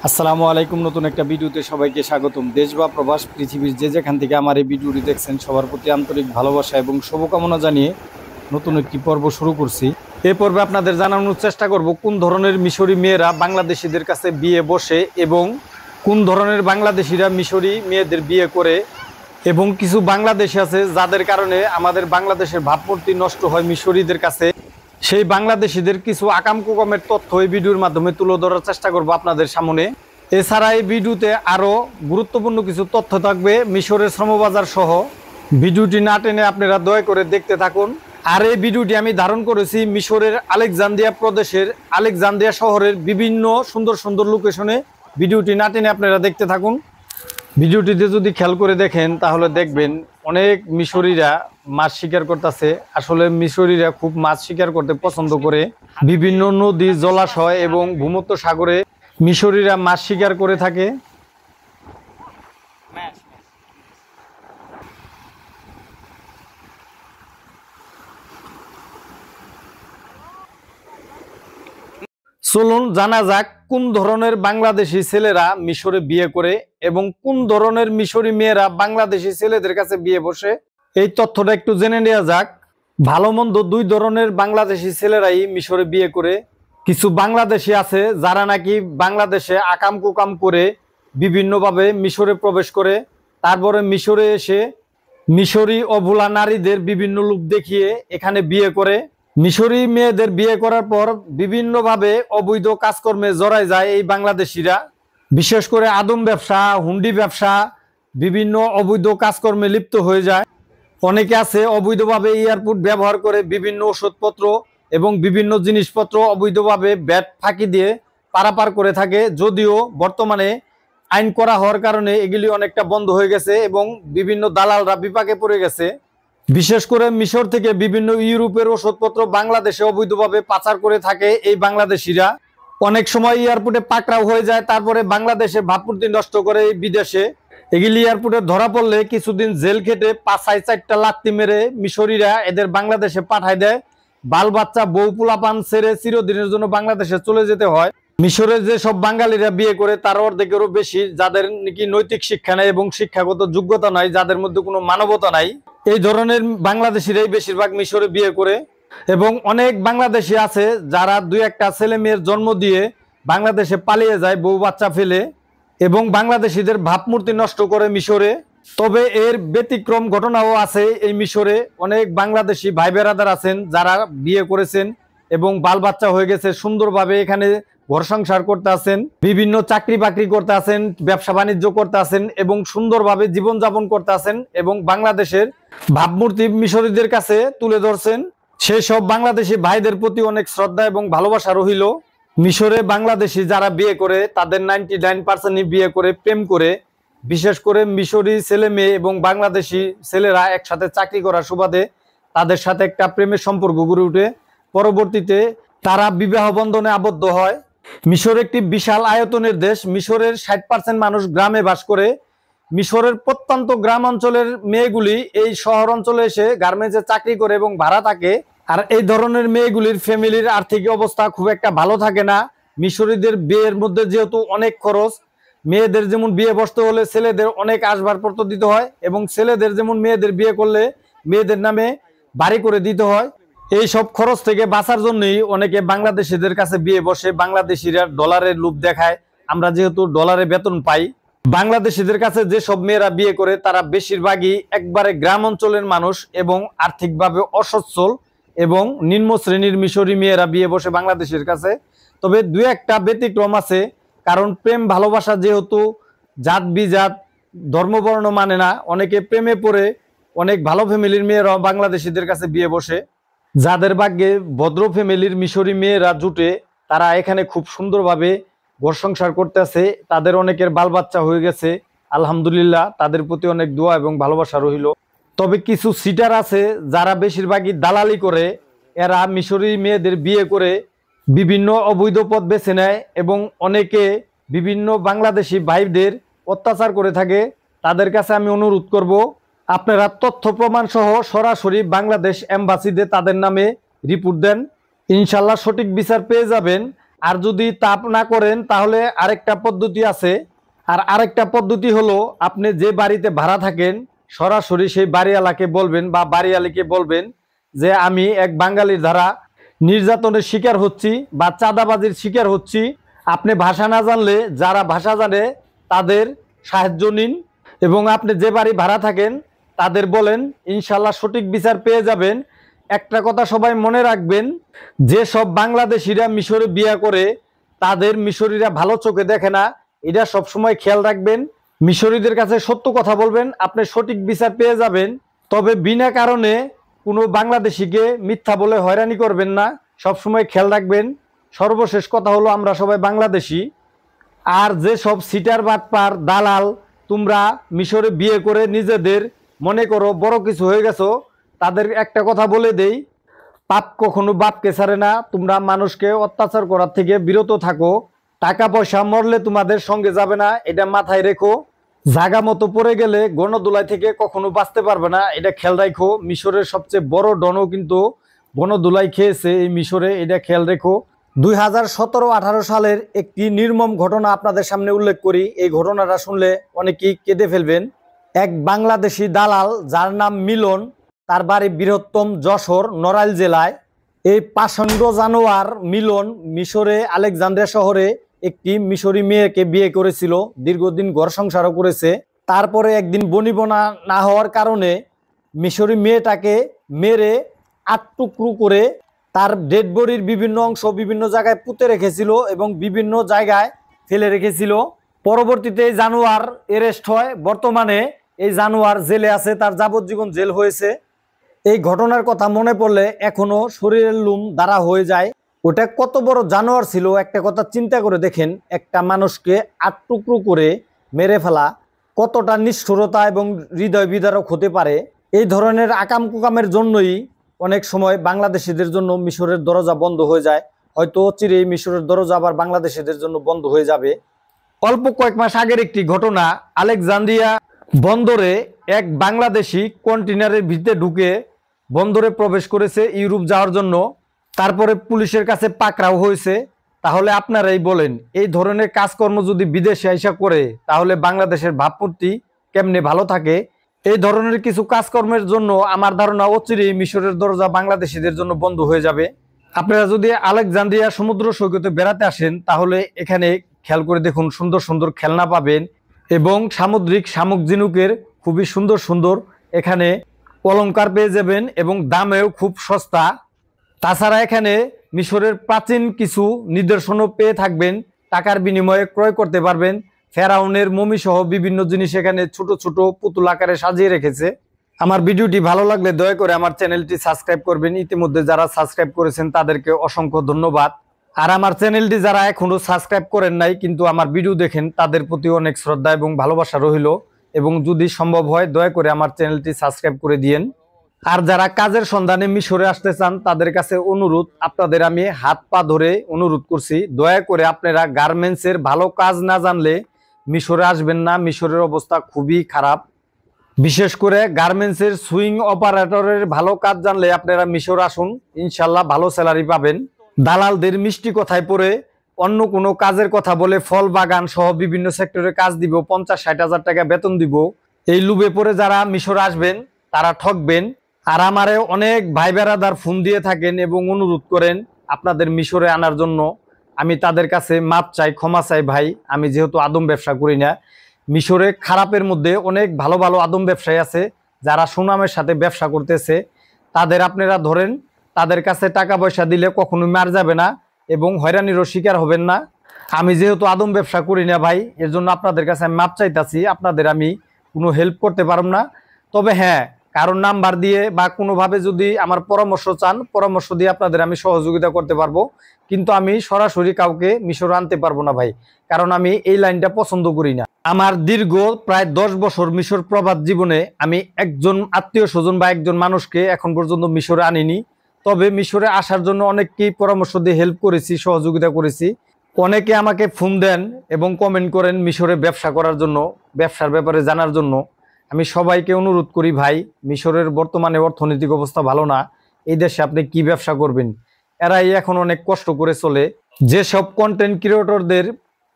আসসালামু আলাইকুম। নতুন একটা ভিডিওতে সবাইকে স্বাগতম। দেশ বা প্রবাস পৃথিবীর যে যেখান থেকে আমার এই ভিডিওটি দেখছেন সবার প্রতি আন্তরিক ভালোবাসা এবং শুভকামনা জানিয়ে নতুন একটি পর্ব শুরু করছি। এই পর্বে আপনাদের জানানোর চেষ্টা করব কোন ধরনের মিশরি মেয়েরা বাংলাদেশিদের কাছে বিয়ে বসে এবং কোন ধরনের বাংলাদেশিরা মিশরি মেয়েদের বিয়ে করে, এবং কিছু বাংলাদেশি আছে যাদের কারণে আমাদের বাংলাদেশের ভাবমূর্তি নষ্ট হয় মিশরীদের কাছে। সেই বাংলাদেশিদের কিছু আকাম কুকামের তথ্য এই ভিডিওর মাধ্যমে তুলে ধরার চেষ্টা করব আপনাদের সামনে। এছাড়া এই ভিডিওতে আরও গুরুত্বপূর্ণ কিছু তথ্য থাকবে মিশরের শ্রমবাজার সহ। ভিডিওটি না টেনে আপনারা দয়া করে দেখতে থাকুন। আর এই ভিডিওটি আমি ধারণ করেছি মিশরের আলেকজান্দ্রিয়া প্রদেশের আলেকজান্দ্রিয়া শহরের বিভিন্ন সুন্দর সুন্দর লোকেশনে। ভিডিওটি না টেনে আপনারা দেখতে থাকুন। ভিডিওটিতে যদি খেয়াল করে দেখেন তাহলে দেখবেন অনেক মিশরীরা মাছ শিকার করতেছে। আসলে মিশরীরা খুব মাছ শিকার করতে পছন্দ করে। বিভিন্ন নদী, জলাশয় এবং ভূমধ্য সাগরে মিশরীরা মাছ শিকার করে থাকে। চলুন জানা যাক কোন ধরনের বাংলাদেশি ছেলেরা মিশরে বিয়ে করে এবং কোন ধরনের মিশরি মেয়েরা বাংলাদেশি ছেলেদের কাছে বিয়ে বসে। এই তথ্যটা একটু জেনে নেওয়া যাক। ভালো মন্দ দুই ধরনের বাংলাদেশি ছেলেরাই মিশরে বিয়ে করে। কিছু বাংলাদেশি আছে যারা নাকি বাংলাদেশে আকাম কুকাম করে বিভিন্নভাবে মিশরে প্রবেশ করে, তারপরে মিশরে এসে মিশরি অবলা নারীদের বিভিন্ন রূপ দেখিয়ে এখানে বিয়ে করে। মিশরি মেয়েদের বিয়ে করার পর বিভিন্নভাবে অবৈধ কাজকর্মে জড়ায় যায় এই বাংলাদেশিরা। বিশেষ করে আদম ব্যবসা, হুন্ডি ব্যবসা, বিভিন্ন অবৈধ কাজকর্মে লিপ্ত হয়ে যায়। অনেকে আছে অবৈধভাবে এয়ারপোর্ট ব্যবহার করে বিভিন্ন ওষুধপত্র এবং বিভিন্ন জিনিসপত্র অবৈধভাবে ব্যাট ফাঁকি দিয়ে পারাপার করে থাকে। যদিও বর্তমানে আইন করা হওয়ার কারণে এগুলি অনেকটা বন্ধ হয়ে গেছে এবং বিভিন্ন দালালরা বিপাকে পড়ে গেছে। বিশেষ করে মিশর থেকে বিভিন্ন ইউরোপের ওষুধপত্র বাংলাদেশে অবৈধভাবে পাচার করে থাকে এই বাংলাদেশিরা। অনেক সময় এয়ারপোর্টে পাকড়াও হয়ে যায়, তারপরে বাংলাদেশে ভাবমূর্তি নষ্ট করে এই বিদেশে। এগুলি এয়ারপোর্টে ধরা পড়লে কিছুদিন জেল খেটে 5-4টা লাত্তি মেরে মিশরীরা এদের বাংলাদেশে পাঠায় দেয়। বাল বাচ্চা বউ পোলাপান ছেড়ে চিরদিনের জন্য বাংলাদেশে চলে যেতে হয়। মিশরে যে সব বাঙালিরা বিয়ে করে তার অর্ধেকেরও বেশি যাদের নাকি নৈতিক শিক্ষা নাই এবং শিক্ষাগত যোগ্যতা নাই, যাদের মধ্যে কোনো মানবতা নাই, এই ধরনের বাংলাদেশিরাই বেশিরভাগ মিশরে বিয়ে করে। এবং অনেক বাংলাদেশি আছে যারা 2-1টা ছেলে মেয়ের জন্ম দিয়ে বাংলাদেশে পালিয়ে যায় বউ বাচ্চা ফেলে এবং বাংলাদেশিদের ভাবমূর্তি নষ্ট করে মিশরে। তবে এর ব্যতিক্রম ঘটনাও আছে। এই মিশরে অনেক বাংলাদেশি ভাই বেরাদার আছেন যারা বিয়ে করেছেন এবং বাল বাচ্চা হয়ে গেছে, সুন্দরভাবে এখানে ঘর সংসার করতে আছেন, বিভিন্ন চাকরি বাকরি করতে আছেন, ব্যবসা বাণিজ্য করতে আছেন এবং সুন্দরভাবে জীবনযাপন করতে আছেন এবং বাংলাদেশের ভাবমূর্তি মিশরীদের কাছে তুলে ধরছেন। সেই সব বাংলাদেশি ভাইদের প্রতি অনেক শ্রদ্ধা এবং ভালোবাসা রহিল। মিশরে বাংলাদেশি যারা বিয়ে করে তাদের 99% বিয়ে করে প্রেম করে। বিশেষ করে মিশরি ছেলে মেয়ে এবং বাংলাদেশি ছেলেরা একসাথে চাকরি করার সুবাদে তাদের সাথে একটা প্রেমের সম্পর্ক গড়ে ওঠে। পরবর্তীতে তারা বিবাহ বন্ধনে আবদ্ধ হয়। মিশর একটি বিশাল আয়তনের দেশ। মিশরের 60% মানুষ গ্রামে বাস করে। মিশরের প্রত্যন্ত গ্রাম অঞ্চলের মেয়েগুলি এই শহর অঞ্চলে এসে গার্মেন্টসে চাকরি করে এবং ভাড়া থাকে। আর এই ধরনের মেয়েগুলির ফ্যামিলির আর্থিক অবস্থা খুব একটা ভালো থাকে না। মিশরীদের বিয়ের মধ্যে যেহেতু অনেক খরচ, মেয়েদের যেমন বিয়ে বসতে হলে ছেলেদের অনেক আসবাবপত্র দিতে হয় এবং ছেলেদের যেমন মেয়েদের বিয়ে করলে মেয়েদের নামে বাড়ি করে দিতে হয়। এই সব খরচ থেকে বাঁচার জন্যই অনেকে বাংলাদেশিদের কাছে বিয়ে বসে। বাংলাদেশিরা ডলারের লোভ দেখায়। আমরা যেহেতু ডলারে বেতন পাই, বাংলাদেশিদের কাছে যে সব মেয়েরা বিয়ে করে তারা বেশিরভাগই একবারে গ্রাম অঞ্চলের মানুষ এবং আর্থিকভাবে অসচ্ছল এবং নিম্ন শ্রেণীর মিশরি মেয়েরা বিয়ে বসে বাংলাদেশের কাছে। তবে 2-1টা ব্যতিক্রম আছে, কারণ প্রেম ভালোবাসা যেহেতু জাত বিজাত ধর্মবর্ণ মানে না, অনেকে প্রেমে পড়ে অনেক ভালো ফ্যামিলির মেয়েরা বাংলাদেশিদের কাছে বিয়ে বসে। যাদের ভাগ্যে ভদ্র ফ্যামিলির মিশরি মেয়েরা জুটে তারা এখানে খুব সুন্দরভাবে ঘর সংসার করতেছে। তাদের অনেকের বাল বাচ্চা হয়ে গেছে, আলহামদুলিল্লাহ। তাদের প্রতি অনেক দোয়া এবং ভালোবাসা রইল। তবে কিছু সিটার আছে যারা বেশিরভাগই দালালি করে। এরা মিশরি মেয়েদের বিয়ে করে বিভিন্ন অবৈধ পথ বেছে নেয় এবং অনেকে বিভিন্ন বাংলাদেশি ভাইদের অত্যাচার করে থাকে। তাদের কাছে আমি অনুরোধ করব আপনারা তথ্য প্রমাণ সহ সরাসরি বাংলাদেশ এম্বাসিতে তাদের নামে রিপোর্ট দেন। ইনশাল্লাহ সঠিক বিচার পেয়ে যাবেন। আর যদি তা না করেন তাহলে আরেকটা পদ্ধতি আছে। আর আরেকটা পদ্ধতি হলো, আপনি যে বাড়িতে ভাড়া থাকেন সরাসরি সেই বাড়িওয়ালাকে বলবেন বা বাড়িওয়ালিকে বলবেন যে আমি এক বাঙালির দ্বারা নির্যাতনের শিকার হচ্ছি বা চাঁদাবাজির শিকার হচ্ছি। আপনি ভাষা না জানলে যারা ভাষা জানে তাদের সাহায্য নিন এবং আপনি যে বাড়ি ভাড়া থাকেন তাদের বলেন, ইনশাল্লাহ সঠিক বিচার পেয়ে যাবেন। একটা কথা সবাই মনে রাখবেন, যে সব বাংলাদেশিরা মিশরে বিয়ে করে তাদের মিশরীরা ভালো চোখে দেখে না, এটা সবসময় খেয়াল রাখবেন। মিশরীদের কাছে সত্য কথা বলবেন, আপনি সঠিক বিচার পেয়ে যাবেন। তবে বিনা কারণে কোনো বাংলাদেশিকে মিথ্যা বলে হয়রানি করবেন না, সবসময় খেয়াল রাখবেন। সর্বশেষ কথা হলো, আমরা সবাই বাংলাদেশি। আর যে সব সিটার বাটপার দালাল তোমরা মিশরে বিয়ে করে নিজেদের মনে করো বড় কিছু হয়ে গেছো, তাদের একটা কথা বলে দেই, পাপ কখনো বাপকে ছাড়ে না। তোমরা মানুষকে অত্যাচার করার থেকে বিরত থাকো। টাকা পয়সা মরলে তোমাদের সঙ্গে যাবে না, এটা মাথায় রেখো। জাগা মতো পড়ে গেলে গণদোলাই থেকে কখনো বাঁচতে পারবে না, এটা খেয়াল রাখো। মিশরের সবচেয়ে বড় ডনও কিন্তু গণদোলাই খেয়েছে এই মিশরে, এটা খেয়াল রেখো। 2017-18 সালের একটি নির্মম ঘটনা আপনাদের সামনে উল্লেখ করি। এই ঘটনাটা শুনলে অনেকেই কেঁদে ফেলবেন। এক বাংলাদেশি দালাল যার নাম মিলন, তার বাড়ি বৃহত্তম যশোর নড়াইল জেলায়। এই পাষণ্ড জানোয়ার মিলন মিশরে আলেকজান্দ্রিয়া শহরে একটি মিশরি মেয়েকে বিয়ে করেছিল, দীর্ঘদিন ঘর সংসারও করেছে। তারপরে একদিন বনিবনা না হওয়ার কারণে মিশরি মেয়েটাকে মেরে 8 টুকরো করে তার ডেড বডির বিভিন্ন অংশ বিভিন্ন জায়গায় পুঁতে রেখেছিল এবং বিভিন্ন জায়গায় ফেলে রেখেছিল। পরবর্তীতে এই জানোয়ার অ্যারেস্ট হয়। বর্তমানে এই জানোয়ার জেলে আছে, তার যাবজ্জীবন জেল হয়েছে। এই ঘটনার কথা মনে পড়লে এখনো শরীরের লোম দাঁড়া হয়ে যায়। ওটা কত বড় জানোয়ার ছিল, একটা কথা চিন্তা করে দেখেন, একটা মানুষকে 8 টুকরো করে মেরে ফেলা কতটা নিষ্ঠুরতা এবং হৃদয় বিদারক হতে পারে। এই ধরনের আকাম কুকামের জন্যই অনেক সময় বাংলাদেশিদের জন্য মিশরের দরজা বন্ধ হয়ে যায়। হয়তো চিরেই মিশরের দরজা আবার বাংলাদেশিদের জন্য বন্ধ হয়ে যাবে। অল্প কয়েক মাস আগের একটি ঘটনা, আলেকজান্দ্রিয়া বন্দরে এক বাংলাদেশি কন্টেনারের ভিতরে ঢুকে বন্দরে প্রবেশ করেছে ইউরোপ যাওয়ার জন্য। তারপরে পুলিশের কাছে পাকড়াও হয়েছে। তাহলে আপনারাই বলেন, এই ধরনের কাজকর্ম যদি বিদেশে আইসা করে তাহলে বাংলাদেশের ভাবমূর্তি কেমনে ভালো থাকে। এই ধরনের কিছু কাজকর্মের জন্য আমার ধারণা অচিরেই মিশরের দরজা বাংলাদেশিদের জন্য বন্ধ হয়ে যাবে। আপনারা যদি আলেকজান্দ্রিয়া সমুদ্র সৈকতে বেড়াতে আসেন তাহলে এখানে খেয়াল করে দেখুন, সুন্দর সুন্দর খেলনা পাবেন এবং সামুদ্রিক শামুক ঝিনুকের খুবই সুন্দর সুন্দর এখানে অলংকার পেয়ে যাবেন এবং দামেও খুব সস্তা। তাছাড়া এখানে মিশরের প্রাচীন কিছু নিদর্শনও পেয়ে থাকবেন, টাকার বিনিময়ে ক্রয় করতে পারবেন। ফেরাউনের মমি সহ বিভিন্ন জিনিস এখানে ছোট ছোট পুতুল আকারে সাজিয়ে রেখেছে। আমার ভিডিওটি ভালো লাগলে দয়া করে আমার চ্যানেলটি সাবস্ক্রাইব করবেন। ইতিমধ্যে যারা সাবস্ক্রাইব করেছেন তাদেরকে অসংখ্য ধন্যবাদ। আর আমার চ্যানেলটি যারা এখনো সাবস্ক্রাইব করেন নাই কিন্তু আমার ভিডিও দেখেন, তাদের প্রতি অনেক শ্রদ্ধা এবং ভালোবাসা রইল এবং যদি সম্ভব হয় দয়া করে আমার চ্যানেলটি সাবস্ক্রাইব করে দিয়েন। আর যারা কাজের সন্ধানে মিশরে আসতে চান তাদের কাছে অনুরোধ, আপনাদের আমি হাত পা ধরে অনুরোধ করছি, দয়া করে আপনারা গার্মেন্টসের ভালো কাজ না জানলে মিশরে আসবেন না। মিশরের অবস্থা খুবই খারাপ। বিশেষ করে গার্মেন্টসের সুইং অপারেটরের ভালো কাজ জানলে আপনারা মিশর আসুন, ইনশাল্লাহ ভালো স্যালারি পাবেন। দালালদের মিষ্টি কথায় পড়ে অন্য কোনো কাজের কথা বলে ফল বাগান সহ বিভিন্ন সেক্টরে কাজ দিব, 50-60 হাজার টাকা বেতন দিব। এই লুবে পড়ে যারা মিশর আসবেন তারা ঠকবেন। আর আমারে অনেক ভাই বেড়াদার ফোন দিয়ে থাকেন এবং অনুরোধ করেন আপনাদের মিশরে আনার জন্য। আমি তাদের কাছে মাপ চাই, ক্ষমা চাই ভাই। আমি যেহেতু আদম ব্যবসা করি না, মিশরে খারাপের মধ্যে অনেক ভালো ভালো আদম ব্যবসায়ী আছে যারা সুনামের সাথে ব্যবসা করতেছে। তাদের আপনারা ধরেন, তাদের কাছে টাকা পয়সা দিলে কখনোই মার যাবে না এবং হয়রানিরও শিকার হবেন না। আমি যেহেতু আদম ব্যবসা করি না ভাই, এর জন্য আপনাদের কাছে আমি মাপ চাইতাছি। আপনাদের আমি কোনো হেল্প করতে পারব না। তবে হ্যাঁ, কারণ নাম্বার দিয়ে বা কোনোভাবে যদি আমার পরামর্শ চান, পরামর্শ দিয়ে আপনাদের আমি সহযোগিতা করতে পারবো। কিন্তু আমি সরাসরি কাউকে মিশর আনতে পারবো না ভাই, কারণ আমি এই লাইনটা পছন্দ করি না। আমার দীর্ঘ প্রায় 10 বছর মিশর প্রবাদ জীবনে আমি একজন আত্মীয় স্বজন বা একজন মানুষকে এখন পর্যন্ত মিশরে আনিনি। তবে মিশরে আসার জন্য অনেককেই পরামর্শ দিয়ে হেল্প করেছি, সহযোগিতা করেছি। অনেকে আমাকে ফোন দেন এবং কমেন্ট করেন মিশরে ব্যবসা করার জন্য, ব্যবসার ব্যাপারে জানার জন্য। আমি সবাইকে অনুরোধ করি ভাই, মিশরের বর্তমানে অর্থনৈতিক অবস্থা ভালো না। এই দেশে আপনি কি ব্যবসা করবেন? এরাই এখন অনেক কষ্ট করে চলে। যেসব কন্টেন্ট ক্রিয়েটরদের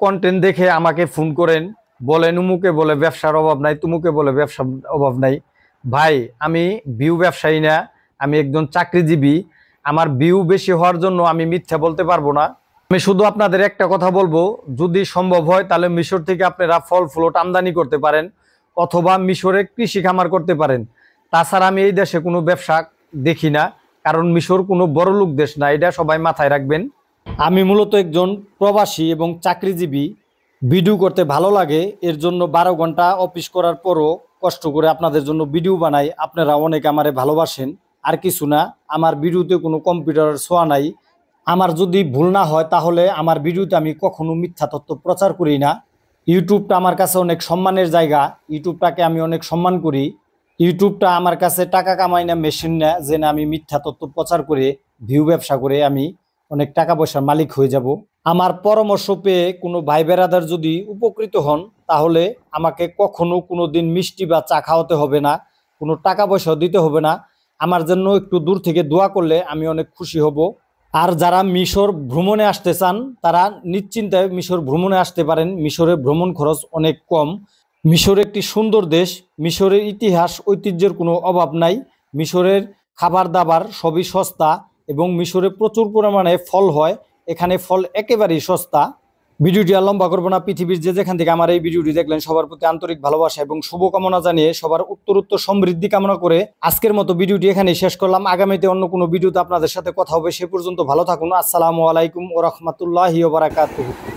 কন্টেন্ট দেখে আমাকে ফোন করেন, বলেন উমুকে বলে ব্যবসার অভাব নাই, তুমুকে বলে ব্যবসার অভাব নাই। ভাই, আমি ভিউ ব্যবসায়ী না, আমি একজন চাকরিজীবী। আমার ভিউ বেশি হওয়ার জন্য আমি মিথ্যা বলতে পারবো না। আমি শুধু আপনাদের একটা কথা বলবো, যদি সম্ভব হয় তাহলে মিশর থেকে আপনারা ফল ফ্রুট আমদানি করতে পারেন, অথবা মিশরে কৃষি খামার করতে পারেন। তাছাড়া আমি এই দেশে কোনো ব্যবসা দেখি না, কারণ মিশর কোনো বড় লোক দেশ না, এটা সবাই মাথায় রাখবেন। আমি মূলত একজন প্রবাসী এবং চাকরিজীবী। ভিডিও করতে ভালো লাগে, এর জন্য 12 ঘন্টা অফিস করার পরও কষ্ট করে আপনাদের জন্য ভিডিও বানাই। আপনারা অনেকে আমারে ভালোবাসেন, আর কিছু না। আমার ভিডিওতে কোনো কম্পিউটারের ছোঁয়া নাই। আমার যদি ভুল না হয় তাহলে আমার ভিডিওতে আমি কখনো মিথ্যা তথ্য প্রচার করি না। ইউটিউবটা আমার কাছে অনেক সম্মানের জায়গা, ইউটিউবটাকে আমি অনেক সম্মান করি। ইউটিউবটা আমার কাছে টাকা কামাই না, মেশিন না যে না আমি মিথ্যা তথ্য প্রচার করে ভিউ ব্যবসা করে আমি অনেক টাকা পয়সার মালিক হয়ে যাব। আমার পরামর্শ পেয়ে কোনো ভাই বেরাদার যদি উপকৃত হন, তাহলে আমাকে কখনো কোনো দিন মিষ্টি বা চা খাওয়াতে হবে না, কোনো টাকা পয়সাও দিতে হবে না। আমার জন্য একটু দূর থেকে দোয়া করলে আমি অনেক খুশি হব। আর যারা মিশর ভ্রমণে আসতে চান তারা নিশ্চিন্তায় মিশর ভ্রমণে আসতে পারেন। মিশরের ভ্রমণ খরচ অনেক কম। মিশর একটি সুন্দর দেশ। মিশরের ইতিহাস ঐতিহ্যের কোনো অভাব নাই। মিশরের খাবার দাবার সবই সস্তা এবং মিশরে প্রচুর পরিমাণে ফল হয়। এখানে ফল একেবারেই সস্তা। ভিডিওটি আর লম্বা করবো না। পৃথিবীর যে যেখান থেকে আমার এই ভিডিওটি দেখলেন সবার প্রতি আন্তরিক ভালোবাসা এবং শুভকামনা জানিয়ে সবার উত্তরোত্তর সমৃদ্ধি কামনা করে আজকের মতো ভিডিওটি এখানেই শেষ করলাম। আগামীতে অন্য কোনো ভিডিওতে আপনাদের সাথে কথা হবে। সে পর্যন্ত ভালো থাকুন। আসসালামু আলাইকুম ওয়া রাহমাতুল্লাহি ওয়া বারাকাতুহু।